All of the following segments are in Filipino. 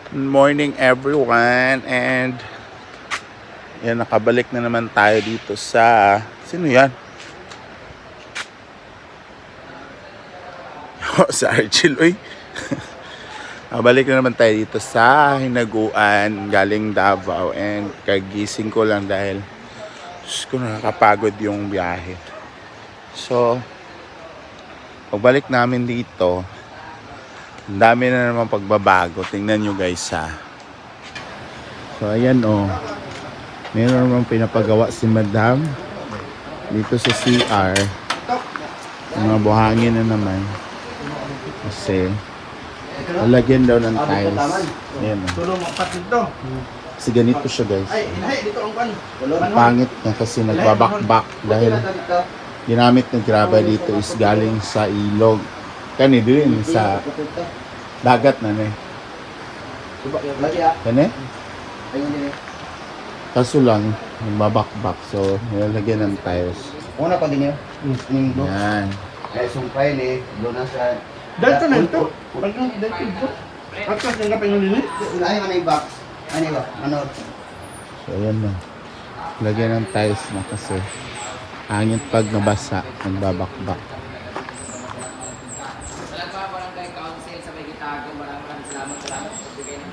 Morning everyone, and yan, nakabalik na naman tayo dito sa sino yan? Sa Archil, uy. Nakabalik na naman tayo dito sa Hinaguan galing Davao, and kagising ko lang dahil Diyos ko, nakakapagod yung biyahe. So pagbalik namin dito, ang dami na naman pagbabago. Tingnan nyo guys ha. So ayan o. Meron naman pinapagawa si Madam dito sa CR. Mga buhangin na naman. Kasi lalagyan daw ng tiles. Ayan o. Kasi ganito siya guys. Ang pangit na kasi nagbabakbak dahil ginamit ng graba dito is galing sa ilog. Kani din sa dagat na ne. Kani? Kaso lang, nagbabakbak. So, nilalagyan ng tiles. Una pa din yun. Yan. Ay, sumpay ni. Doon na sa... Dito na ito. Dito. At kasi nga pinulili. Unahin ka na yung box. Ano ba? Ano? So, ayan na. Lagyan ng tiles na kasi hangin pag nabasa, nagbabakbak. Barangay Council sa Bagitago. Maraming salamat sa pagbigay ng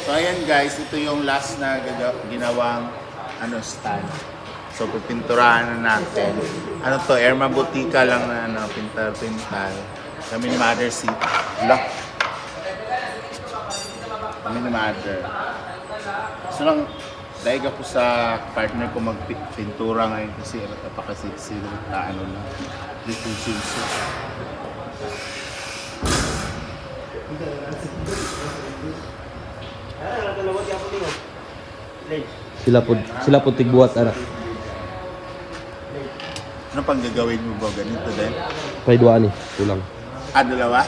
So ayan guys, ito yung last na ginawang stand. So pipinturahan na natin. Ano to, Erma Botica lang na pintar-pintar. Kami ni Mother si Lock. Kami ni Mother. So lang, dahil ako sa partner ko magpintura ngayon kasi napakasiksi na little silso. Sila po tigbuhat anak. Ano pang gagawin mo ba ganito din? Pay duwa ni kulang. Dalawa?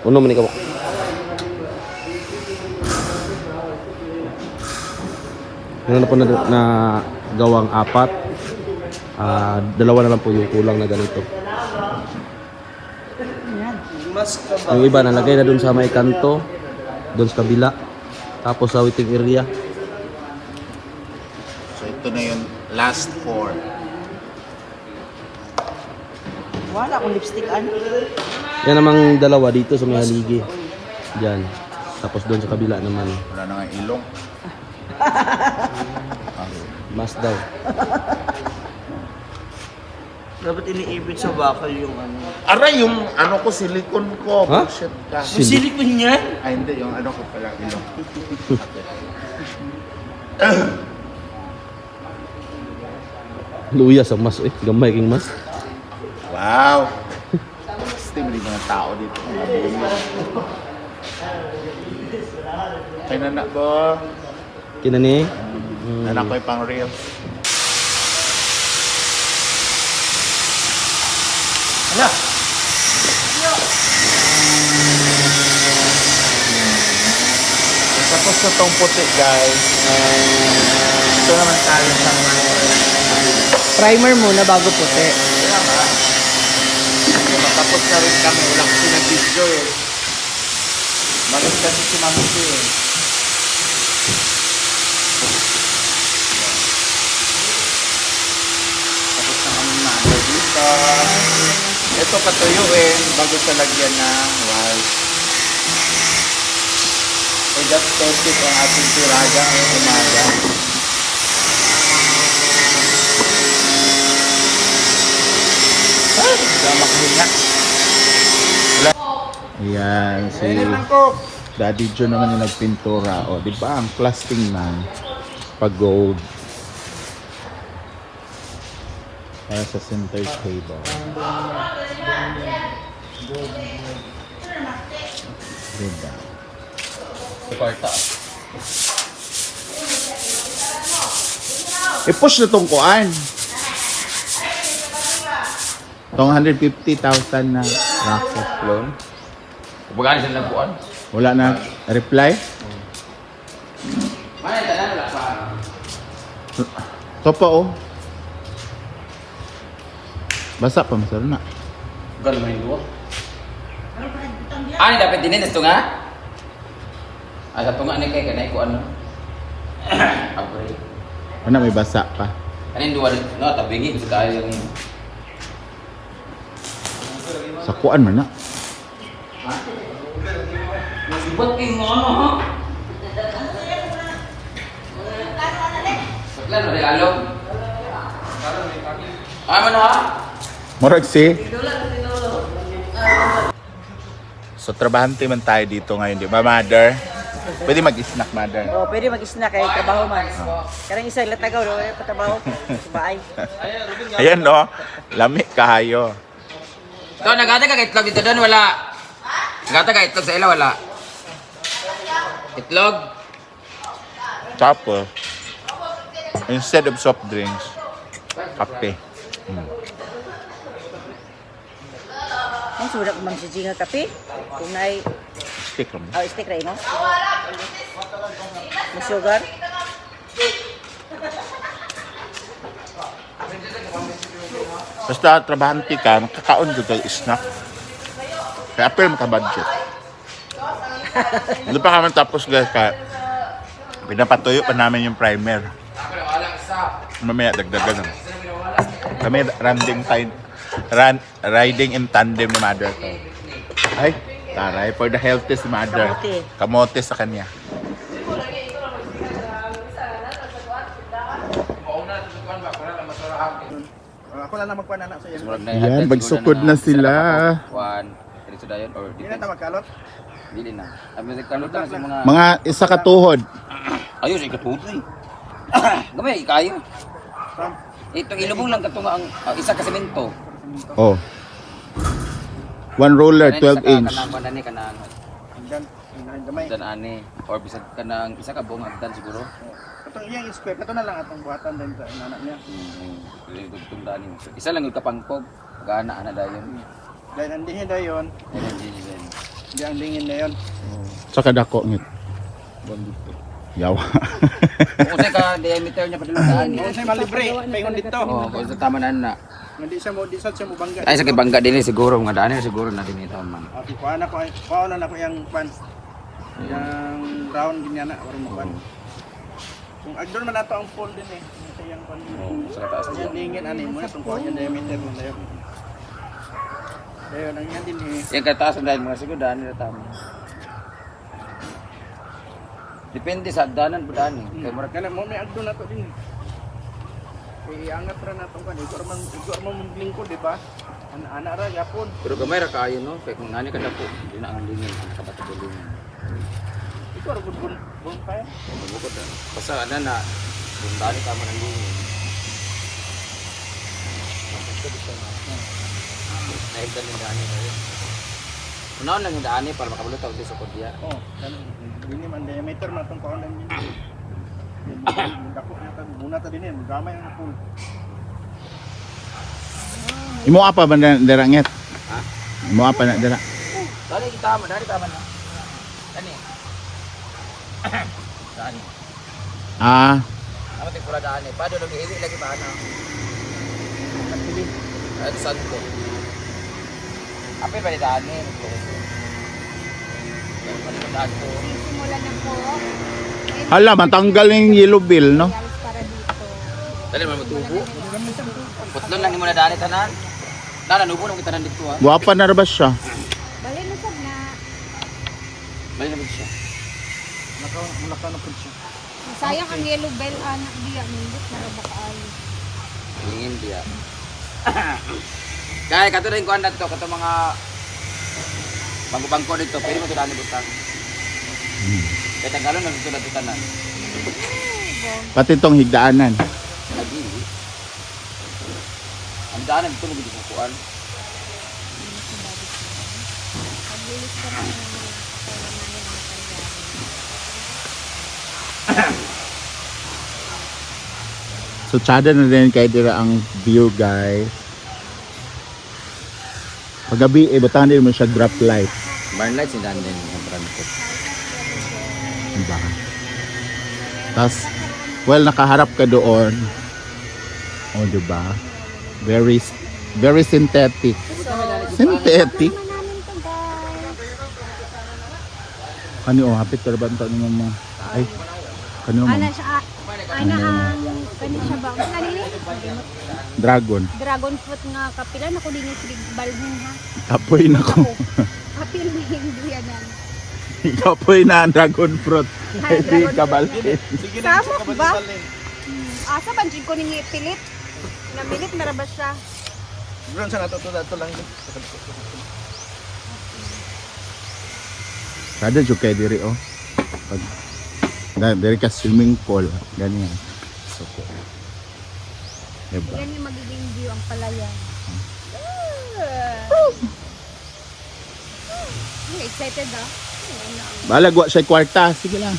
Uno man ikaw. Meron na po na gawang apat. Dalawa na lang po yung kulang na ganito. Yung iba nalagay na dun sa may kanto, dun sa kabila, tapos sa waiting area. So ito na yung last four. Wala akong lipstick ano. Yan namang dalawa dito sa may haligi. Diyan. Tapos doon sa kabila naman. Wala na nga ilong. Mas daw. Dapat iniibig sa bakal yung ano. Aray, yung ano ko, silicone ko. Ha? Bullshit ka. Yung silikon niya? Ay, hindi. Yung ano ko pala, ilong. Luya sa mas eh. Gamay king mas. Wow! Gusto mo mga tao dito. Kaya nanak ko. Kina ni. Nanak ko yung pang real. Ano? Tapos na tong puti, guys. Ito naman tayo sa Primer muna bago puti. kaya ba? Tapos na rin kami. Wala kasi nag-video eh. Malit kasi si Mamuti eh. Tapos na kami nando dito. Ito katuyuin bago sa lagyan ng white. So just test it ang ating tiraga ngayong umaga. Gamak din nga. Ayan, si Daddy Joe naman yung nagpintura. O, di ba? Ang plastic man. Pag gold. Para sa center table. Ganda. Sa kwarta. I-push na tong kuan. Tong 150,000 na rocket loan. Kumbaga sila buwan. Wala na reply. Mana tanan wala pa. Ito pa oh. Basa pa masarap na. Bukan main dua. Ani dapat dinin sa tunga? Sa tunga ni kay kanay ko ano? Abre. Ano may basa pa? Kanin dua no tabingi sa kayo yung Sa kuan man na. Ba't kayo nga ano ha? Baklan mo regalo? Ano ha? Murag si. So trabahante man tayo dito ngayon, di ba, mother? Pwede mag-snack, mother. Oh, pwede mag-snack kay trabaho man. Karang isa latagaw do patrabaho. Baay. Ayan, no? Lami kahayo. Ito, nagata ka itlog dito doon, wala. Nagata ka itlog sa ila, wala. Itlog? Tapos, instead of soft drinks, kape. Ang sudak man si Jinga kape. Kung nay Stick lang. stick ray no. May sugar. Basta trabahante ka, makakaon ko kayo snack. Kaya apel maka-budget. Hindi pa kami tapos guys, kaya pinapatuyo pa namin yung primer. Mamaya dagdagan naman. Kami riding in tandem ni mother ko. Ay, taray, for the healthiest mother. Kamote. Kamote sa kanya. Ako lang na magpanana sa iyo. Ayan, magsukod na sila. Juan, dito dayon or Hindi dito. na magkalot. Dili na. Abi kalot na sa mga Mga isa katuhod. ayos ikatutoy. Gamay kayo. Itong ilubong lang katong ang isa ka semento. Oh. One roller, 12 inch. Kanang ni kanang Hanggang gamay. dan ani or bisag kanang isa ka buong hagdan siguro. Itong iyang square, ito na lang atong buhatan din sa inanak niya. Tungdan ni. Isa lang yung kapangpog. Gana ana dayon. Dahil ang dingin na yun, hindi ang dingin na yun. Saka dako ngit. Yawa. Kung sa ka diameter niya padulong daan ni. Kung sa'yo malibre, paingon dito. Oh, kung sa tama na. Hindi siya mo bangga. Ay sa kibangga dinhi siguro mga daan siguro na din ito man. Okay, kuhaan na ko yung pan. Yung round ganyan na, or mo pan. Kung agdon man nato ang full din eh. Ito yung pan. Sa taas Yung dingin, ano mo na, itong kuhaan yung diameter mo na yun. Ayun, ang yan din eh. Yung kataas dahil mga siguro daan nila tama. Depende sa danan po daan eh. Kaya murag Kaya mo may agdon na to din. Iangat ra na itong kan. Igor man lingkod, di ba? Ana ra, yapon. pero gamay ra kaayo no. Kaya kung ngani ka na po, hindi na ang lingin, ang kabatulingin. Igor, bun pa yan. Bukod na. Basta ano na, kung daan tama ng lingin. Naigdan yung daan nila yun. Unaon lang yung daan para makabulot ako sa kodya. Oh, ini man diameter na itong kuhaan lang din. Dako na ito, muna ito din yan. Gamay ang pool. Imo apa ba dara ngit? Ha? Imo apa na dara? Dali tama na. Dani. Dani. Ah, Ako ting pula daan eh. Pado lagi iwi lagi paano. At santo. Apa ba ni daan eh? Daan ko. Simula na po. hala matanggal yung yellow bill, no? Para dito. Dali man matubo. Putlon lang mo na daan tanan. Daan nubo nang kita nandito ha. Guwapa na ra ba siya? Bali na sab na. Bali na siya. Mulakaw na po siya. Sayang ang yellow bell anak diya nindot na ba kaayo. Ingin dia. Kaya kato rin kuan nato kato mga bangko-bangko dito, pwede mo to daan butang. Kaya tagalon na dito na tanan. Pati tong higdaanan. Lagi. Ang daan dito mo gid sa kuan. Paglilis ka na ng So tsada na din kay dira ang view, guys. Paggabi butahan din mo siya drop light. Barn lights in daan din ang brand ko. Diba? Tas, well, nakaharap ka doon. O, oh, diba? Very synthetic. Synthetic? namin to guys. Kani oh, hapit ka ba ito ng mga... Ay, kani oh, Ana ma'am. siya, ana ang, kani siya ba? Kanini? Dragon. Dragon fruit nga kapila, naku din yung balhin ha. Kapoy na ko. Kapil na yung duyanan. Kapoy na ang dragon fruit. Hindi Dragon kabalhin. Sige na, Samok sa ba? kabalin. Asa banjig ko ninyo ipilit? Namilit marabas siya. Doon sa natutunan lang. Kada jud kay diri oh. Pag diri ka swimming pool, ganyan. So, diba? Yan yung magiging view ang palayan. Excited ah. Balagwa sa kwarta, sige lang.